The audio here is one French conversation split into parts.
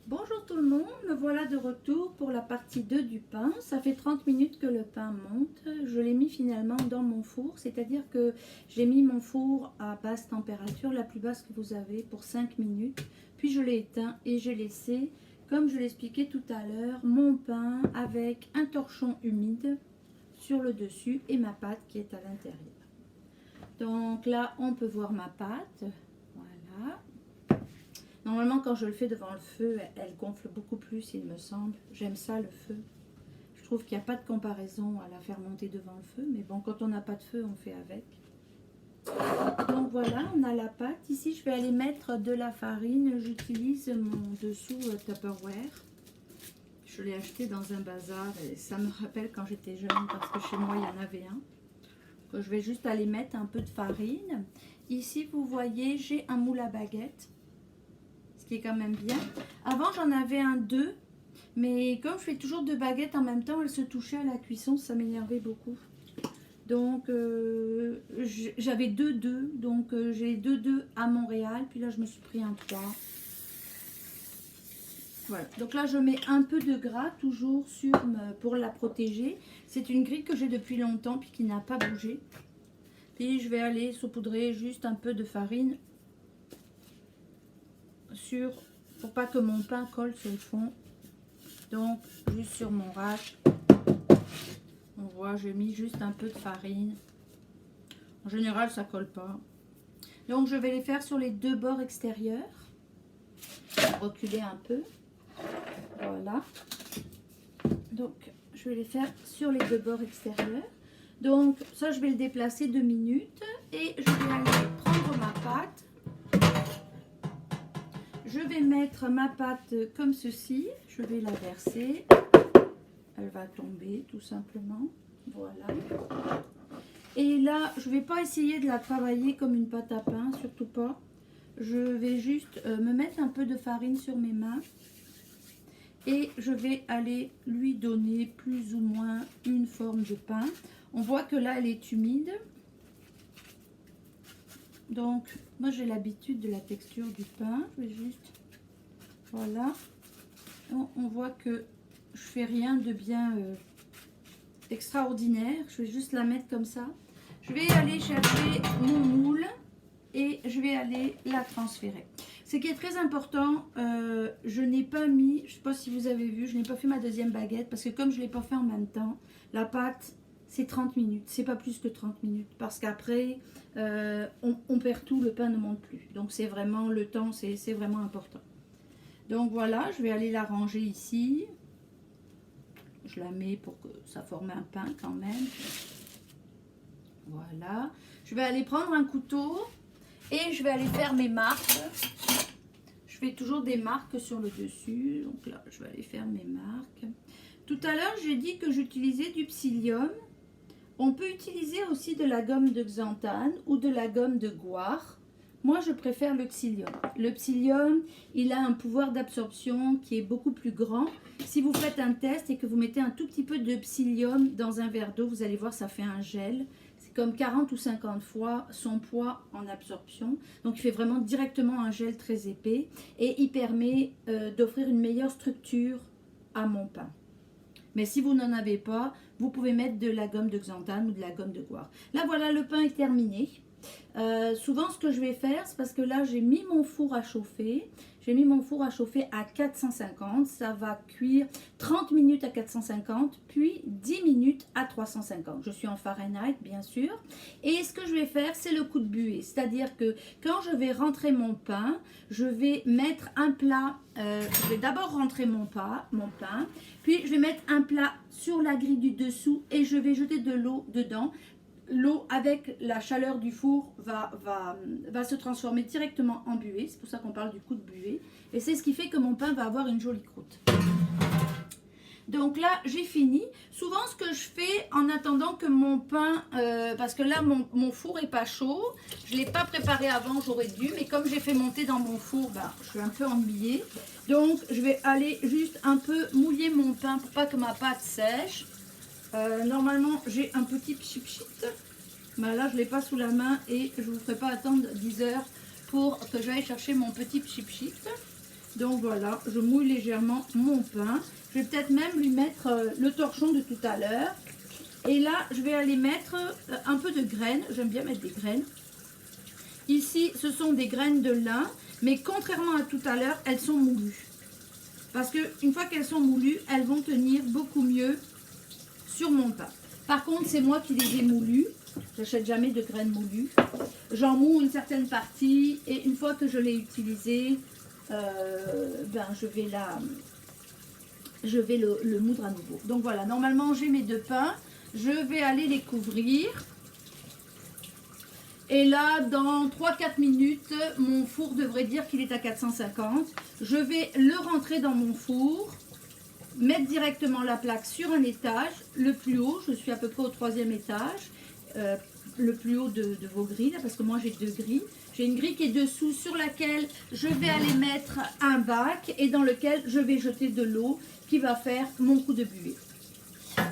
Bonjour tout le monde, me voilà de retour pour la partie 2 du pain. Ça fait 30 minutes que le pain monte. Je l'ai mis finalement dans mon four, c'est-à-dire que j'ai mis mon four à basse température, la plus basse que vous avez, pour 5 minutes. Puis je l'ai éteint et j'ai laissé, comme je l'expliquais tout à l'heure, mon pain avec un torchon humide sur le dessus et ma pâte qui est à l'intérieur. Donc là, on peut voir ma pâte. Voilà. Normalement, quand je le fais devant le feu, elle gonfle beaucoup plus, il me semble. J'aime ça, le feu. Je trouve qu'il n'y a pas de comparaison à la faire monter devant le feu. Mais bon, quand on n'a pas de feu, on fait avec. Donc voilà, on a la pâte. Ici, je vais aller mettre de la farine. J'utilise mon dessous Tupperware. Je l'ai acheté dans un bazar et ça me rappelle quand j'étais jeune parce que chez moi, il y en avait un. Donc, je vais juste aller mettre un peu de farine. Ici, vous voyez, j'ai un moule à baguette. Qui est quand même bien. Avant j'en avais un 2, mais comme je fais toujours 2 baguettes en même temps, elles se touchaient à la cuisson, ça m'énervait beaucoup. Donc j'avais 2, donc j'ai 2 à Montréal, puis là je me suis pris un 3. Voilà, donc là je mets un peu de gras toujours pour la protéger. C'est une grille que j'ai depuis longtemps puis qui n'a pas bougé. Puis je vais aller saupoudrer juste un peu de farine pour pas que mon pain colle sur le fond. Donc juste sur mon rack, on voit j'ai mis juste un peu de farine. En général ça colle pas. Donc je vais les faire sur les 2 bords extérieurs. Reculer un peu. Voilà. Donc je vais les faire sur les 2 bords extérieurs. Donc ça je vais le déplacer 2 minutes et je vais aller prendre ma pâte. Je vais mettre ma pâte comme ceci, je vais la verser, elle va tomber tout simplement, voilà. Et là, je ne vais pas essayer de la travailler comme une pâte à pain, surtout pas. Je vais juste me mettre un peu de farine sur mes mains et je vais aller lui donner plus ou moins une forme de pain. On voit que là, elle est humide. Donc, moi j'ai l'habitude de la texture du pain. Je vais juste, voilà. On voit que je fais rien de bien extraordinaire. Je vais juste la mettre comme ça. Je vais aller chercher mon moule et je vais aller la transférer. Ce qui est très important, je n'ai pas mis, je ne sais pas si vous avez vu, je n'ai pas fait ma deuxième baguette parce que comme je ne l'ai pas fait en même temps, la pâte c'est 30 minutes, c'est pas plus que 30 minutes parce qu'après on perd tout, le pain ne monte plus. Donc c'est vraiment le temps, c'est vraiment important. Donc voilà, je vais aller la ranger ici. Je la mets pour que ça forme un pain quand même. Voilà. Je vais aller prendre un couteau et je vais aller faire mes marques. Je fais toujours des marques sur le dessus. Donc là, je vais aller faire mes marques. Tout à l'heure, j'ai dit que j'utilisais du psyllium. On peut utiliser aussi de la gomme de xanthane ou de la gomme de goire. Moi, je préfère le psyllium. Le psyllium, il a un pouvoir d'absorption qui est beaucoup plus grand. Si vous faites un test et que vous mettez un tout petit peu de psyllium dans un verre d'eau, vous allez voir, ça fait un gel. C'est comme 40 ou 50 fois son poids en absorption. Donc, il fait vraiment directement un gel très épais et il permet d'offrir une meilleure structure à mon pain. Mais si vous n'en avez pas, vous pouvez mettre de la gomme de xanthane ou de la gomme de goire. Là, voilà, le pain est terminé. Souvent, ce que je vais faire, c'est parce que là, j'ai mis mon four à chauffer. J'ai mis mon four à chauffer à 450. Ça va cuire 30 minutes à 450, puis 10 minutes à 350. Je suis en Fahrenheit, bien sûr. Et ce que je vais faire, c'est le coup de buée. C'est-à-dire que quand je vais rentrer mon pain, je vais mettre un plat. Je vais d'abord rentrer mon pain, puis je vais mettre un plat sur la grille du dessous et je vais jeter de l'eau dedans. L'eau avec la chaleur du four va se transformer directement en buée. C'est pour ça qu'on parle du coup de buée. Et c'est ce qui fait que mon pain va avoir une jolie croûte. Donc là, j'ai fini. Souvent, ce que je fais en attendant que mon pain... parce que là, mon four n'est pas chaud. Je ne l'ai pas préparé avant, j'aurais dû. Mais comme j'ai fait monter dans mon four, je suis un peu ennuyée. Donc, je vais aller juste un peu mouiller mon pain pour pas que ma pâte sèche. Normalement, j'ai un petit pchit-pchit. Là, je ne l'ai pas sous la main et je ne vous ferai pas attendre 10 heures pour que j'aille chercher mon petit pchit-pchit. Donc voilà, je mouille légèrement mon pain. Je vais peut-être même lui mettre le torchon de tout à l'heure. Et là, je vais aller mettre un peu de graines. J'aime bien mettre des graines. Ici, ce sont des graines de lin. Mais contrairement à tout à l'heure, elles sont moulues. Parce qu'une fois qu'elles sont moulues, elles vont tenir beaucoup mieux sur mon pain. Par contre, c'est moi qui les ai moulues. J'achète jamais de graines moulues. J'en moule une certaine partie. Et une fois que je l'ai utilisée, je vais le moudre à nouveau. Donc voilà, normalement j'ai mes 2 pains. Je vais aller les couvrir. Et là, dans 3-4 minutes, mon four devrait dire qu'il est à 450. Je vais le rentrer dans mon four, mettre directement la plaque sur un étage, le plus haut. Je suis à peu près au 3e étage, le plus haut de vos grilles, là, parce que moi j'ai 2 grilles. J'ai une grille qui est dessous sur laquelle je vais aller mettre un bac et dans lequel je vais jeter de l'eau qui va faire mon coup de buée.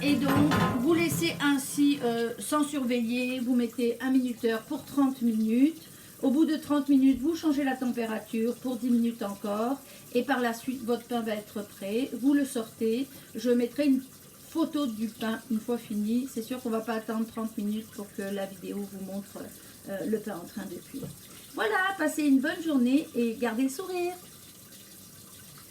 Et donc, vous laissez ainsi sans surveiller, vous mettez un minuteur pour 30 minutes. Au bout de 30 minutes, vous changez la température pour 10 minutes encore. Et par la suite, votre pain va être prêt. Vous le sortez. Je mettrai une photo du pain une fois fini. C'est sûr qu'on ne va pas attendre 30 minutes pour que la vidéo vous montre le pain en train de cuire. Voilà, passez une bonne journée et gardez le sourire.